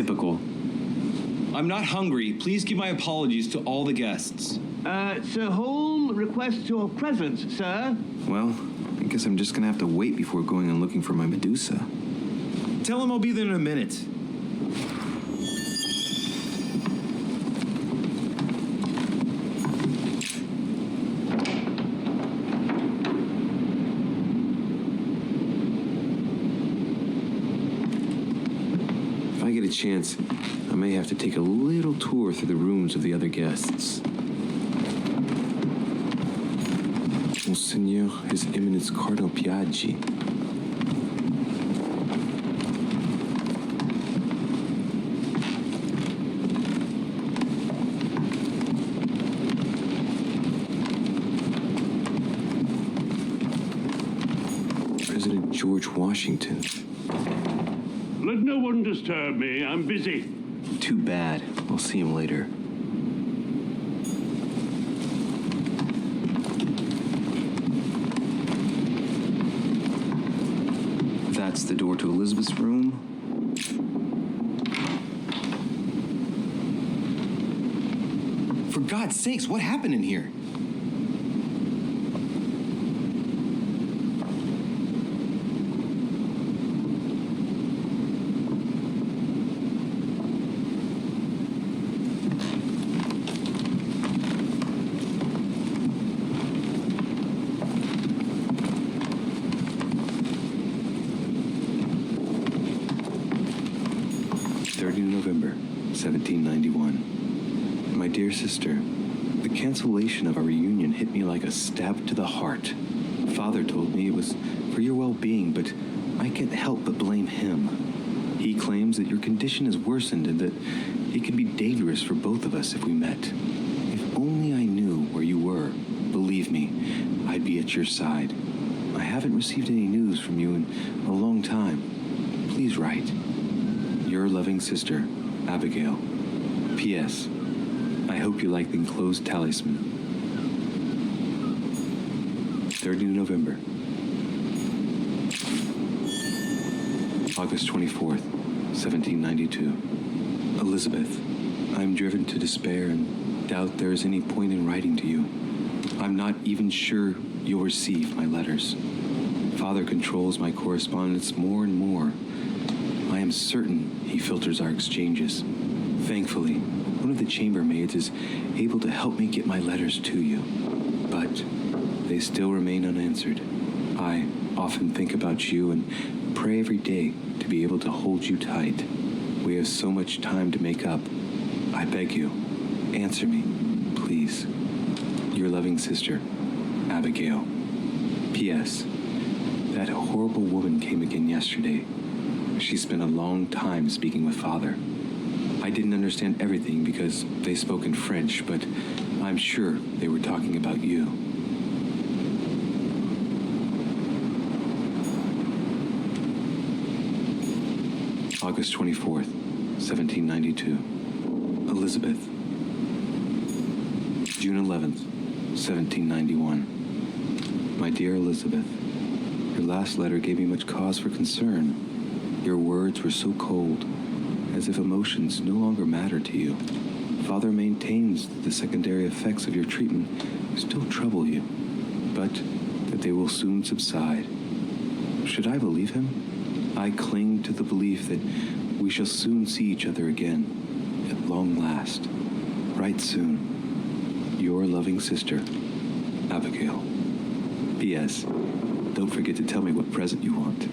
Typical. I'm not hungry. Please give my apologies to all the guests. Sir Holm requests your presence, sir. Well, I guess I'm just gonna have to wait before going and looking for my Medusa. Tell him I'll be there in a minute. If I get a chance, I may have to take a little tour through the rooms of the other guests. Monseigneur, His Eminence Cardinal Piaggi. President George Washington. Let no one disturb me. I'm busy. Too bad. I'll see him later. That's the door to Elizabeth's room. For God's sakes, what happened in here? November, 1791. My dear sister, the cancellation of our reunion hit me like a stab to the heart. Father told me it was for your well-being, but I can't help but blame him. He claims that your condition has worsened and that it could be dangerous for both of us if we met. If only I knew where you were, believe me, I'd be at your side. I haven't received any news from you in a long time. Please write. Your loving sister, Abigail. P.S. I hope you like the enclosed talisman. 30 November. August 24th, 1792. Elizabeth, I'm driven to despair and doubt there is any point in writing to you. I'm not even sure you'll receive my letters. Father controls my correspondence more and more. I am certain he filters our exchanges. Thankfully, one of the chambermaids is able to help me get my letters to you. But they still remain unanswered. I often think about you and pray every day to be able to hold you tight. We have so much time to make up. I beg you, answer me, please. Your loving sister, Abigail. P.S. That horrible woman came again yesterday. She spent a long time speaking with Father. I didn't understand everything because they spoke in French, but I'm sure they were talking about you. August 24th, 1792. Elizabeth. June 11th, 1791. My dear Elizabeth, your last letter gave me much cause for concern. Your words were so cold, as if emotions no longer matter to you. Father maintains that the secondary effects of your treatment still trouble you, but that they will soon subside. Should I believe him? I cling to the belief that we shall soon see each other again, at long last. Right soon. Your loving sister, Abigail. P.S. Don't forget to tell me what present you want.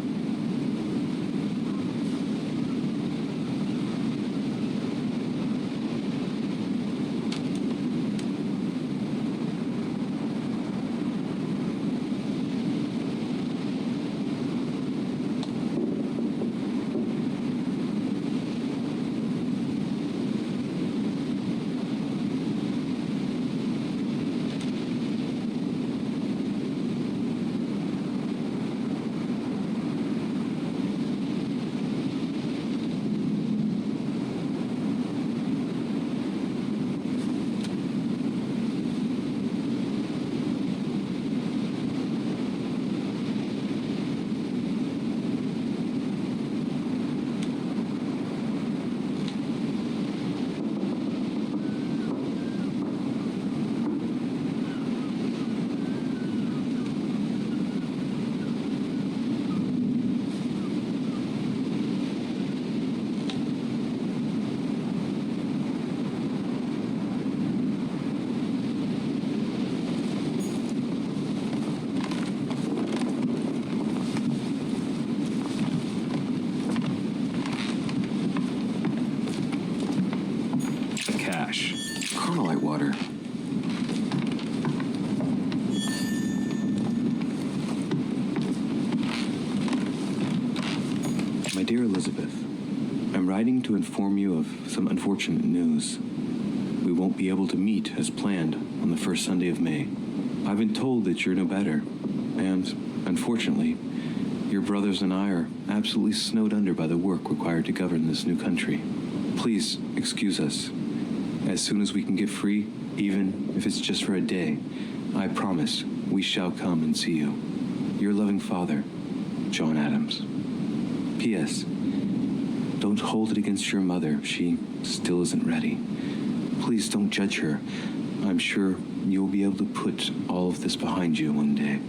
water. My dear Elizabeth, I'm writing to inform you of some unfortunate news. We won't be able to meet as planned on the first Sunday of May. I've been told that you're no better, and unfortunately, your brothers and I are absolutely snowed under by the work required to govern this new country. Please excuse us. As soon as we can get free, even if it's just for a day, I promise we shall come and see you. Your loving father, John Adams. P.S. Don't hold it against your mother. She still isn't ready. Please don't judge her. I'm sure you'll be able to put all of this behind you one day.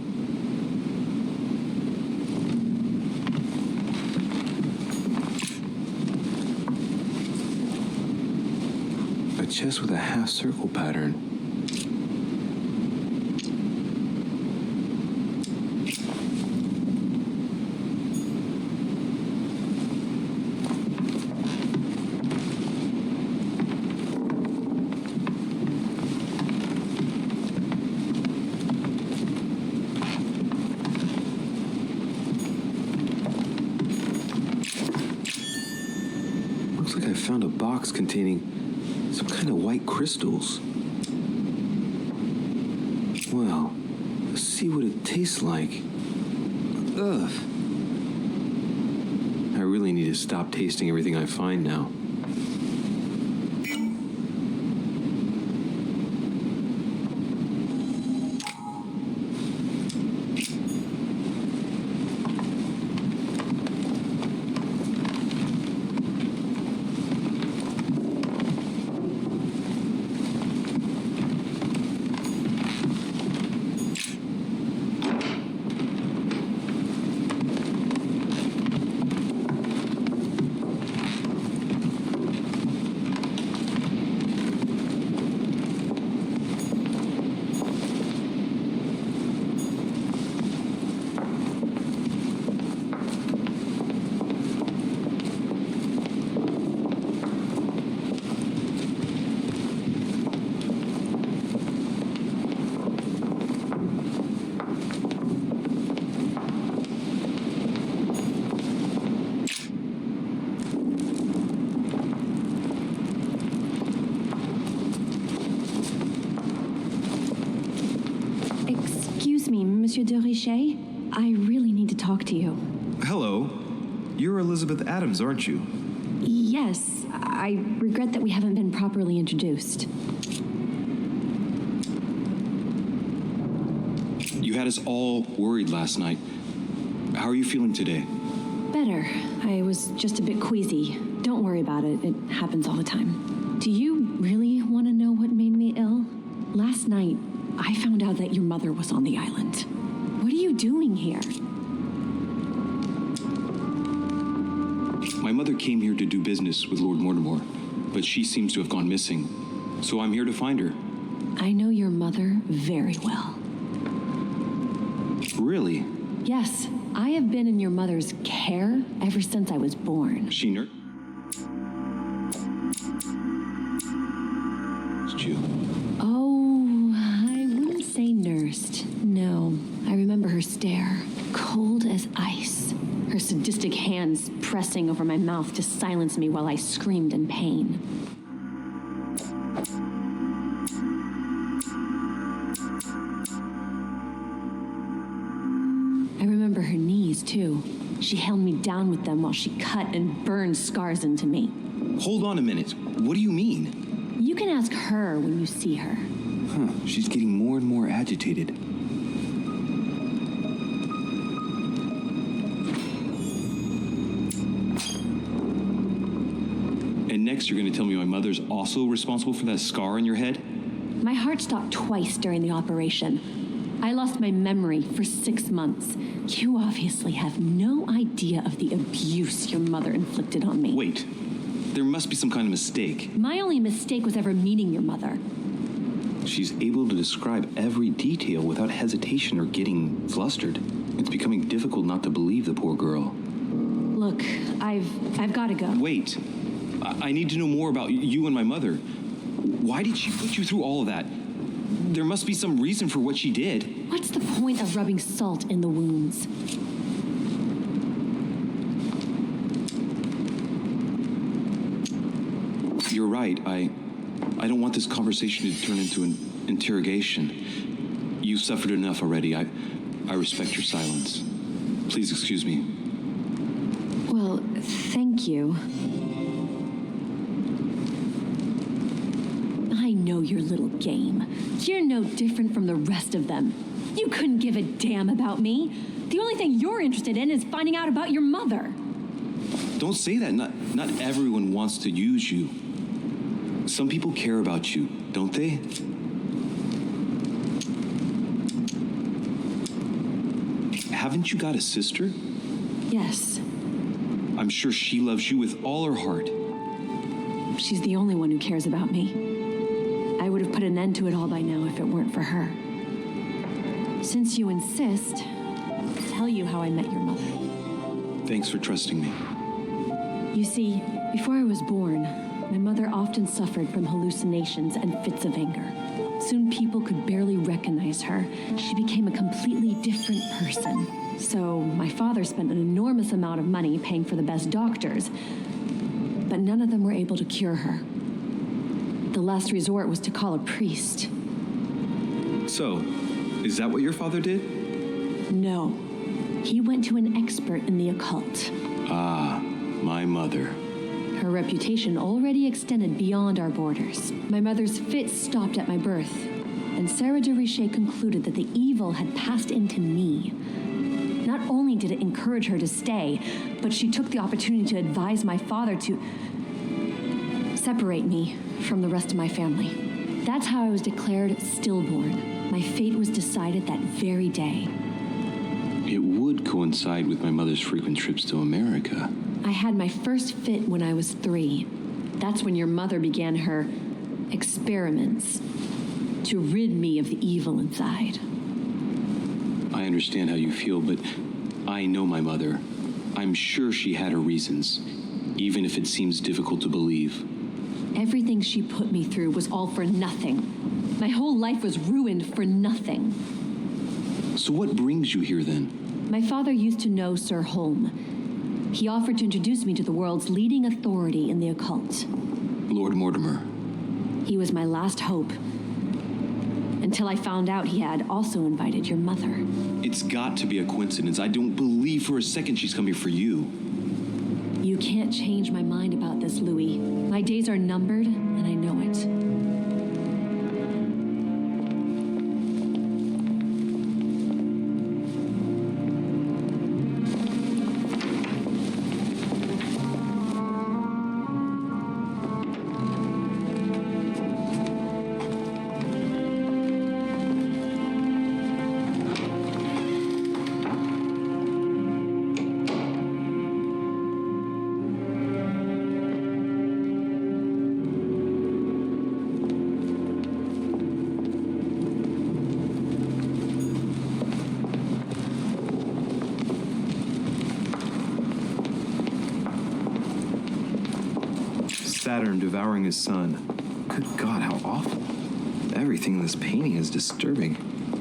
A chest with a half-circle pattern. Looks like I found a box containing some kind of white crystals. Well, let's see what it tastes like. Ugh. I really need to stop tasting everything I find now. Monsieur de Richet, I really need to talk to you. Hello. You're Elizabeth Adams, aren't you? Yes, I regret that we haven't been properly introduced. You had us all worried last night. How are you feeling today? Better. I was just a bit queasy. Don't worry about it. It happens all the time. Do you really want to know what made me ill? Last night, I found out that your mother was on the island. What are you doing here? My mother came here to do business with Lord Mortimer, but she seems to have gone missing. So I'm here to find her. I know your mother very well. Really? Yes, I have been in your mother's care ever since I was born. She nursed you. Oh, I wouldn't say nursed. No, I remember her stare, cold as ice. Her sadistic hands pressing over my mouth to silence me while I screamed in pain. I remember her knees, too. She held me down with them while she cut and burned scars into me. Hold on a minute. What do you mean? You can ask her when you see her. Huh, she's getting more and more agitated. And next you're going to tell me my mother's also responsible for that scar on your head? My heart stopped twice during the operation. I lost my memory for 6 months. You obviously have no idea of the abuse your mother inflicted on me. Wait. There must be some kind of mistake. My only mistake was ever meeting your mother. She's able to describe every detail without hesitation or getting flustered. It's becoming difficult not to believe the poor girl. Look, I've got to go. Wait. I need to know more about you and my mother. Why did she put you through all of that? There must be some reason for what she did. What's the point of rubbing salt in the wounds? You're right. I don't want this conversation to turn into an interrogation. You've suffered enough already. I respect your silence. Please excuse me. Well, thank you. I know your little game. You're no different from the rest of them. You couldn't give a damn about me. The only thing you're interested in is finding out about your mother. Don't say that. Not everyone wants to use you. Some people care about you, don't they? Haven't you got a sister? Yes. I'm sure she loves you with all her heart. She's the only one who cares about me. I would have put an end to it all by now if it weren't for her. Since you insist, I'll tell you how I met your mother. Thanks for trusting me. You see, before I was born, my mother often suffered from hallucinations and fits of anger. Soon people could barely recognize her. She became a completely different person. So my father spent an enormous amount of money paying for the best doctors, but none of them were able to cure her. The last resort was to call a priest. So, is that what your father did? No. He went to an expert in the occult. Ah, my mother. Her reputation already extended beyond our borders. My mother's fits stopped at my birth, and Sarah de Richet concluded that the evil had passed into me. Not only did it encourage her to stay, but she took the opportunity to advise my father to separate me from the rest of my family. That's how I was declared stillborn. My fate was decided that very day. It would coincide with my mother's frequent trips to America. I had my first fit when I was 3. That's when your mother began her experiments to rid me of the evil inside. I understand how you feel, but I know my mother. I'm sure she had her reasons, even if it seems difficult to believe. Everything she put me through was all for nothing. My whole life was ruined for nothing. So what brings you here then? My father used to know Sir Holm. He offered to introduce me to the world's leading authority in the occult. Lord Mortimer. He was my last hope. Until I found out he had also invited your mother. It's got to be a coincidence. I don't believe for a second she's coming for you. You can't change my mind about this, Louis. My days are numbered, and I know it. Saturn devouring his sun. Good God, how awful. Everything in this painting is disturbing.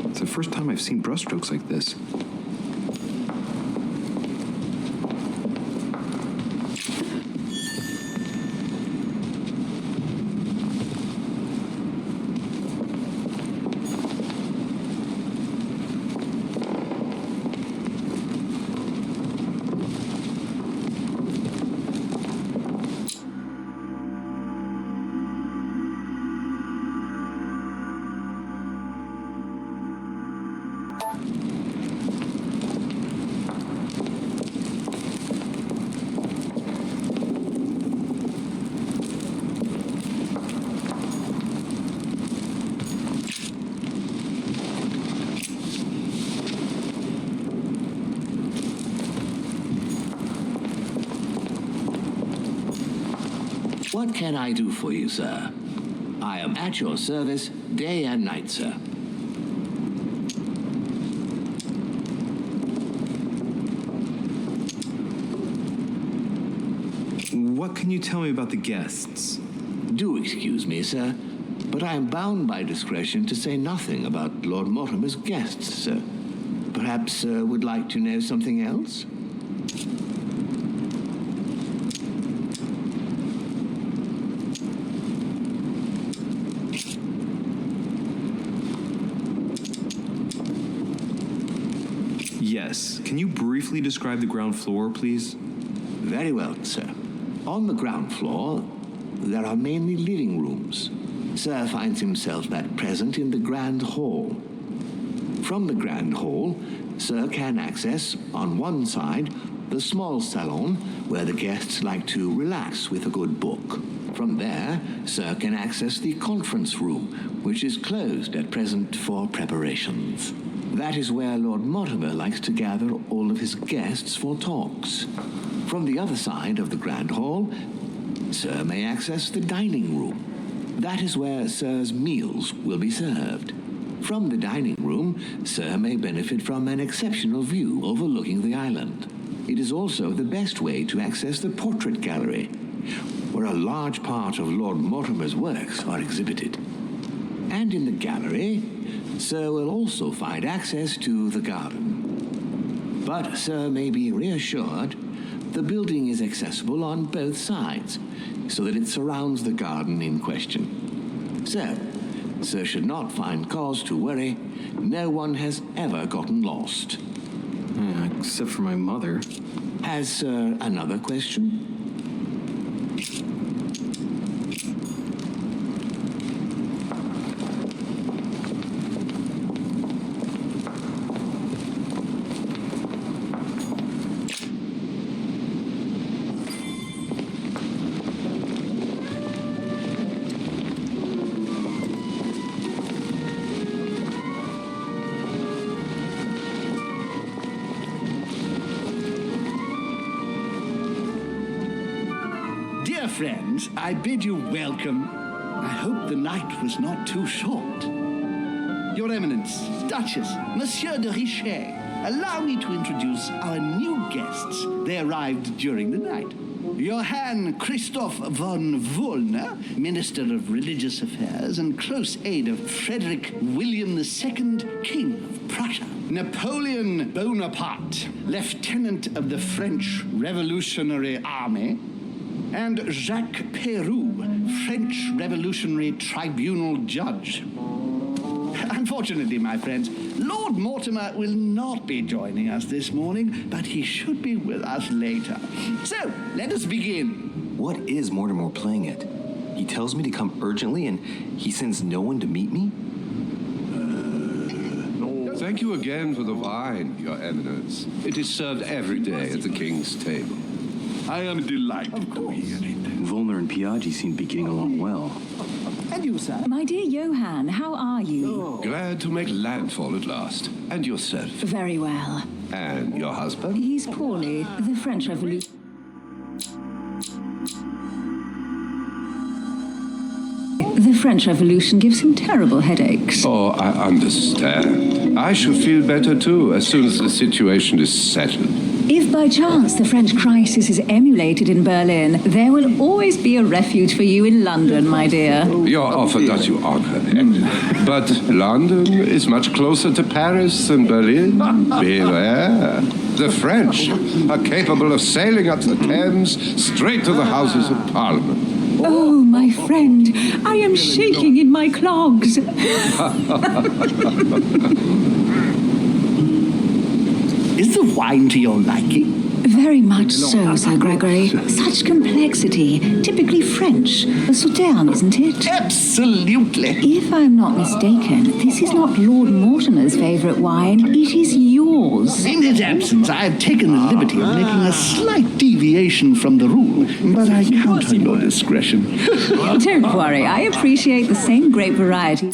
It's the first time I've seen brushstrokes like this. What can I do for you, sir? I am at your service day and night, sir. What can you tell me about the guests? Do excuse me, sir, but I am bound by discretion to say nothing about Lord Mortimer's guests, sir. Perhaps sir would like to know something else? Yes. Can you briefly describe the ground floor, please? Very well, sir. On the ground floor, there are mainly living rooms. Sir finds himself at present in the Grand Hall. From the Grand Hall, Sir can access, on one side, the small salon, where the guests like to relax with a good book. From there, Sir can access the conference room, which is closed at present for preparations. That is where Lord Mortimer likes to gather all of his guests for talks. From the other side of the Grand Hall, Sir may access the dining room. That is where Sir's meals will be served. From the dining room, Sir may benefit from an exceptional view overlooking the island. It is also the best way to access the portrait gallery, where a large part of Lord Mortimer's works are exhibited. And in the gallery, Sir will also find access to the garden. But Sir may be reassured the building is accessible on both sides, so that it surrounds the garden in question. Sir should not find cause to worry. No one has ever gotten lost. Yeah, except for my mother. Has Sir another question? Dear friends, I bid you welcome. I hope the night was not too short. Your Eminence, Duchess, Monsieur de Richet, allow me to introduce our new guests. They arrived during the night. Johann Christoph von Wollner, Minister of Religious Affairs and close aide of Frederick William II, King of Prussia. Napoleon Bonaparte, Lieutenant of the French Revolutionary Army. And Jacques Peroux, French Revolutionary Tribunal Judge. Unfortunately, my friends, Lord Mortimer will not be joining us this morning, but he should be with us later. So, let us begin. What is Mortimer playing at? He tells me to come urgently and he sends no one to meet me? Thank you again for the wine, Your Eminence. It is served every day at the king's table. I am delighted to hear it. Volner and Piaggi seem to be getting along well. And you, sir? My dear Johann, how are you? Glad to make landfall at last. And yourself? Very well. And your husband? He's poorly. The French Revolution. The French Revolution gives him terrible headaches. Oh, I understand. I shall feel better too as soon as the situation is settled. If by chance the French crisis is emulated in Berlin, there will always be a refuge for you in London, my dear. Your offer does you honor, but London is much closer to Paris than Berlin. Beware. The French are capable of sailing up the Thames straight to the Houses of Parliament. Oh, my friend, I am shaking in my clogs. Is the wine to your liking? Very much so, Sir Gregory. Such complexity. Typically French. A Sauterne, isn't it? Absolutely. If I'm not mistaken, this is not Lord Mortimer's favourite wine. It is yours. In his absence, I have taken the liberty of making a slight deviation from the rule, but I count on your discretion. Don't worry, I appreciate the same grape variety.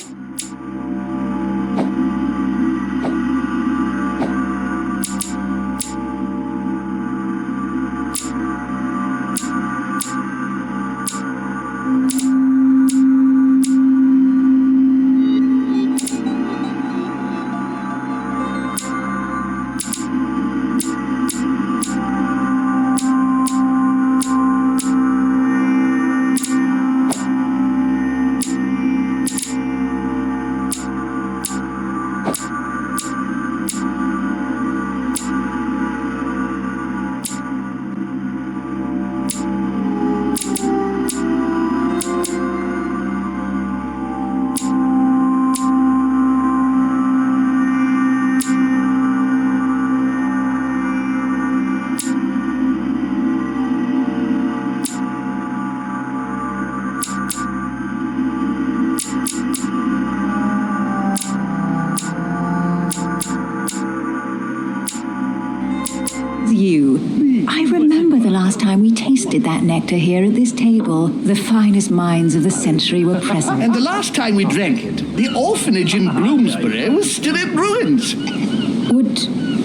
tasted that nectar here at this table, the finest minds of the century were present. And the last time we drank it, the orphanage in Bloomsbury was still in ruins.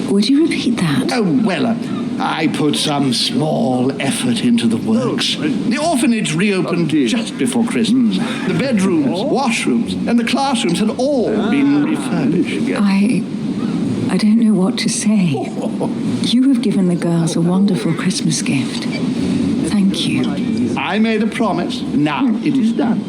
Would you repeat that? Oh, well, I put some small effort into the works. The orphanage reopened just before Christmas. The bedrooms, washrooms, and the classrooms had all been refurbished. I don't know what to say. You have given the girls a wonderful Christmas gift. Thank you. I made a promise. Now it is done.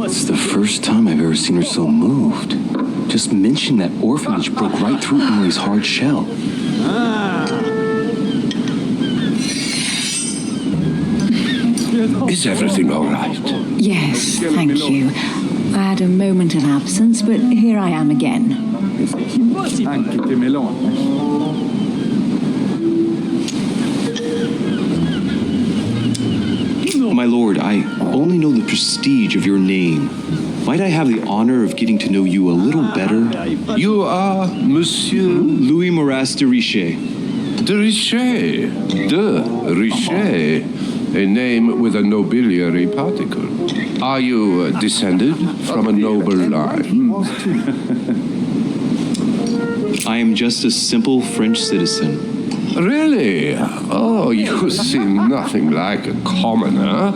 It's the first time I've ever seen her so moved. Just mentioning that orphanage broke right through Emily's hard shell. Is everything all right? Yes, thank you. I had a moment of absence, but here I am again. My lord, I only know the prestige of your name. Might I have the honor of getting to know you a little better? You are Monsieur Louis Maras de Richet. de Richet. De Richet. A name with a nobiliary particle. Are you descended from a noble line? I am just a simple French citizen. Really? Oh, you seem nothing like a commoner.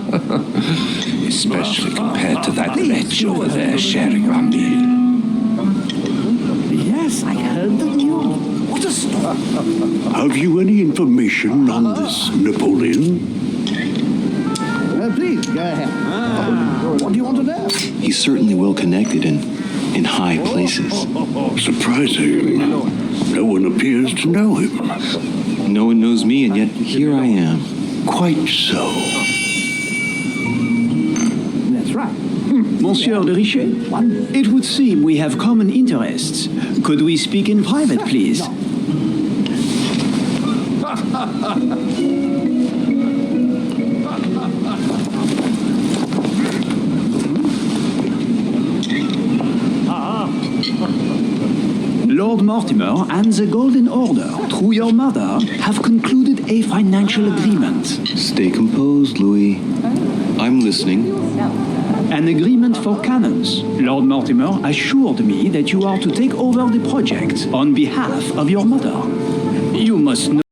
Especially compared to that wretch over there sharing our meal. Yes, I heard the news. What a story. Have you any information on this Napoleon? Please, go ahead. What do you want to know? He's certainly well connected in high places. Surprising. No one appears to know him. No one knows me, and yet here I am. Quite so. That's right. Monsieur de Richet, it would seem we have common interests. Could we speak in private, please? Lord Mortimer and the Golden Order, through your mother, have concluded a financial agreement. Stay composed, Louis. I'm listening. An agreement for cannons. Lord Mortimer assured me that you are to take over the project on behalf of your mother. You must know